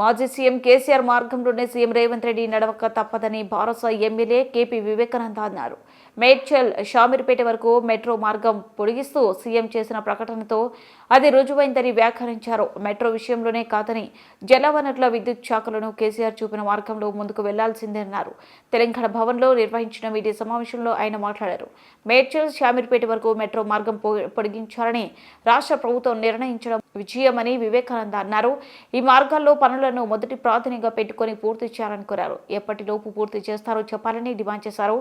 మాజీ సీఎం కేసీఆర్ మార్గంలోనే సీఎం రేవంత్ రెడ్డి నడవక తప్పదని భారత ఎమ్మెల్యే కేపీ వివేకానంద అన్నారు. మేడ్చల్ షామీర్పేట వరకు మెట్రో మార్గం పొడిగిస్తూ సీఎం చేసిన ప్రకటనతో అది రుజువైందని వ్యాఖ్యానించారు. మెట్రో విషయంలోనే కాదని జలవనరుల విద్యుత్ శాఖలను కేసీఆర్ చూపిన మార్గంలో ముందుకు వెళ్లాల్సిందేనన్నారు. తెలంగాణ భవన్లో నిర్వహించిన మీడియా సమావేశంలో ఆయన మాట్లాడారు. మేడ్చల్ షామీర్పేట వరకు మెట్రో మార్గం పొడిగించాలని రాష్ట్ర ప్రభుత్వం నిర్ణయించడం విజయమని వివేకానంద అన్నారు. ఈ మార్గాల్లో పనులను మొదటి ప్రాధాన్యంగా పెట్టుకుని పూర్తి చేయాలని కోరారు. ఎప్పటిలోపు పూర్తి చేస్తారో చెప్పాలని డిమాండ్ చేశారు.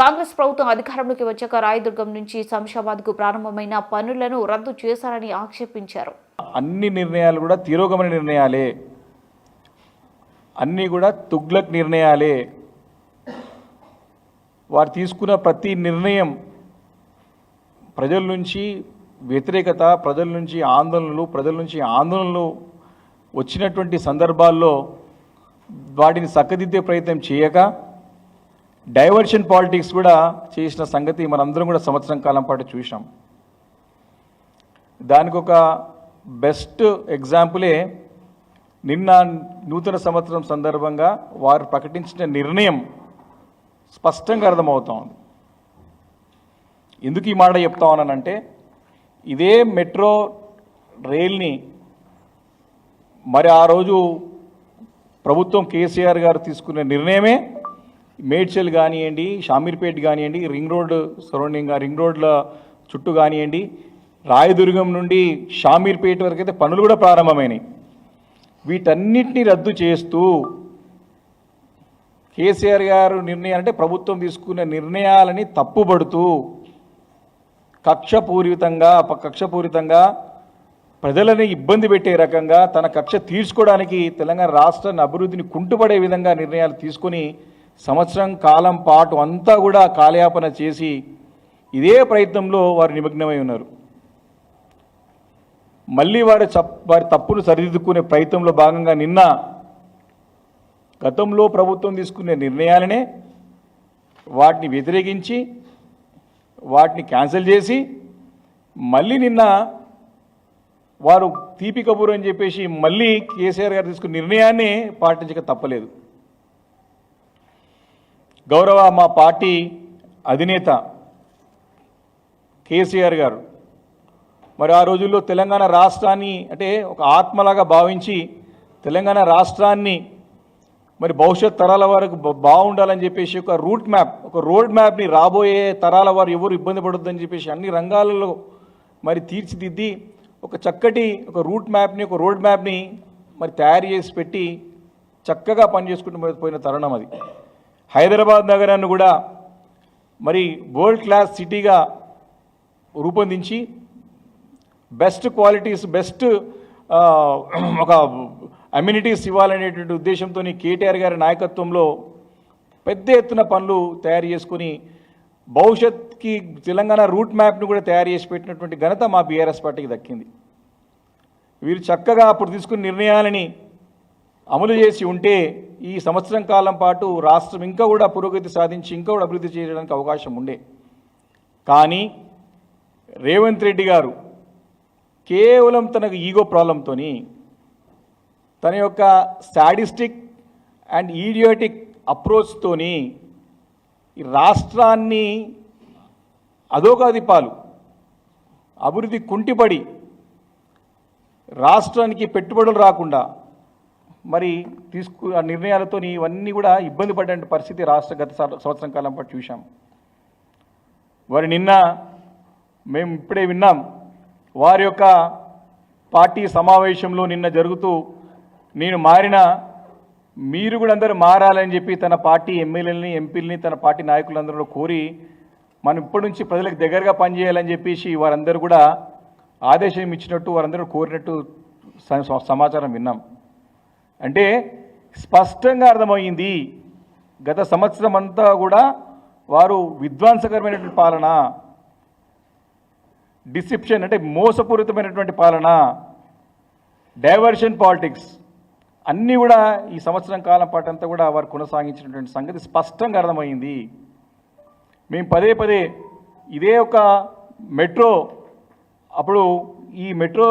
కాంగ్రెస్ ప్రభుత్వం అధికారంలోకి వచ్చాక రాయదుర్గం నుంచి శంషాబాద్ కు ప్రారంభమైన పనులను రద్దు చేశారని ఆక్షేపించారు. అన్ని నిర్ణయాలు కూడా తిరోగమన నిర్ణయాలే, అన్నీ కూడా తుగ్లక్ నిర్ణయాలే. వారు తీసుకున్న ప్రతి నిర్ణయం ప్రజల నుంచి వ్యతిరేకత, ప్రజల నుంచి ఆందోళనలు వచ్చినటువంటి సందర్భాల్లో వాటిని చక్కదిద్దే ప్రయత్నం చేయక డైవర్షన్ పాలిటిక్స్ కూడా చేసిన సంగతి మనందరం కూడా సంవత్సరం కాలం పాటు చూసాం. దానికి ఒక బెస్ట్ ఎగ్జాంపులే నిన్న నూతన సంవత్సరం సందర్భంగా వారు ప్రకటించిన నిర్ణయం స్పష్టంగా అర్థమవుతా ఉంది. ఎందుకు ఈ మాట చెప్తా ఉన్నానంటే, ఇదే మెట్రో రైల్ని మరి ఆ రోజు ప్రభుత్వం కేసీఆర్ గారు తీసుకున్న నిర్ణయమే మేడ్చల్ కానివ్వండి, షామీర్పేట కానివ్వండి, రింగ్ రోడ్ల చుట్టూ కానివ్వండి, రాయదుర్గం నుండి షామీర్పేట వరకు అయితే పనులు కూడా ప్రారంభమైనాయి. వీటన్నిటిని రద్దు చేస్తూ కేసీఆర్ గారు నిర్ణయం అంటే ప్రభుత్వం తీసుకున్న నిర్ణయాలని తప్పుబడుతూ కక్షపూరితంగా ప్రజలని ఇబ్బంది పెట్టే రకంగా తన కక్ష తీర్చుకోవడానికి తెలంగాణ రాష్ట్రాన్ని అభివృద్ధిని కుంటుపడే విధంగా నిర్ణయాలు తీసుకొని సంవత్సరం కాలం పాటు అంతా కూడా కాలయాపన చేసి ఇదే ప్రయత్నంలో వారు నిమగ్నమై ఉన్నారు. మళ్ళీ వారి తప్పును సరిదిద్దుకునే ప్రయత్నంలో భాగంగా నిన్న గతంలో ప్రభుత్వం తీసుకునే నిర్ణయాలనే వాటిని వ్యతిరేకించి వాటిని క్యాన్సిల్ చేసి మళ్ళీ నిన్న వారు తీపి కబూరు అని చెప్పేసి మళ్ళీ కేసీఆర్ గారు తీసుకున్న నిర్ణయాన్ని పాటించక తప్పలేదు. గౌరవ మా పార్టీ అధినేత కేసీఆర్ గారు మరి ఆ రోజుల్లో తెలంగాణ రాష్ట్రాన్ని అంటే ఒక ఆత్మలాగా భావించి తెలంగాణ రాష్ట్రాన్ని మరి భవిష్యత్ తరాల వరకు బాగుండాలని చెప్పేసి ఒక రోడ్ మ్యాప్ని రాబోయే తరాల వారు ఎవరు ఇబ్బంది పడొద్దని చెప్పేసి అన్ని రంగాలలో మరి తీర్చిదిద్ది ఒక చక్కటి ఒక రోడ్ మ్యాప్ని మరి తయారు చేసి పెట్టి చక్కగా పనిచేసుకుంటూ పోయిన తరుణం అది. హైదరాబాద్ నగరాన్ని కూడా మరి వరల్డ్ క్లాస్ సిటీగా రూపొందించి బెస్ట్ క్వాలిటీస్ ఒక అమ్యూనిటీస్ ఇవ్వాలనేటువంటి ఉద్దేశంతో కేటీఆర్ గారి నాయకత్వంలో పెద్ద ఎత్తున పనులు తయారు చేసుకుని భవిష్యత్కి తెలంగాణ రూట్ మ్యాప్ను కూడా తయారు చేసి పెట్టినటువంటి ఘనత మా బీఆర్ఎస్ పార్టీకి దక్కింది. వీరు చక్కగా అప్పుడు తీసుకున్న నిర్ణయాలని అమలు చేసి ఉంటే ఈ సంవత్సరం కాలం పాటు రాష్ట్రం ఇంకా కూడా పురోగతి సాధించి ఇంకా కూడా అభివృద్ధి చేయడానికి అవకాశం ఉండే. కానీ రేవంత్ రెడ్డి గారు కేవలం తనకు ఈగో ప్రాబ్లంతోని తన యొక్క సాడిస్టిక్ అండ్ ఈడియోటిక్ అప్రోచ్తోని ఈ రాష్ట్రాన్ని అధోగతిపాలు అభివృద్ధి కుంటిపడి రాష్ట్రానికి పెట్టుబడులు రాకుండా మరి ఆ నిర్ణయాలతో ఇవన్నీ కూడా ఇబ్బంది పడే పరిస్థితి రాష్ట్ర గత సంవత్సరం కాలం పాటు చూశాం. వారి నిన్న మేము ఇప్పుడే విన్నాం, వారి యొక్క పార్టీ సమావేశంలో నిన్న జరుగుతూ నేను మారినా మీరు కూడా అందరూ మారాలని చెప్పి తన పార్టీ ఎమ్మెల్యేలని ఎంపీలని తన పార్టీ నాయకులందరూ కోరి మనం ఇప్పటి నుంచి ప్రజలకు దగ్గరగా పనిచేయాలని చెప్పేసి వారందరూ కూడా ఆదేశం ఇచ్చినట్టు వారందరూ కోరినట్టు సమాచారం విన్నాం. అంటే స్పష్టంగా అర్థమైంది గత సంవత్సరం అంతా కూడా వారు విధ్వంసకరమైనటువంటి పాలన, డిసెప్షన్ అంటే మోసపూరితమైనటువంటి పాలన, డైవర్షన్ పాలిటిక్స్ అన్నీ కూడా ఈ సంవత్సరం కాలం పాటు అంతా కూడా వారు కొనసాగించినటువంటి సంగతి స్పష్టంగా అర్థమైంది. మేము పదే ఇదే ఒక మెట్రో అప్పుడు ఈ మెట్రో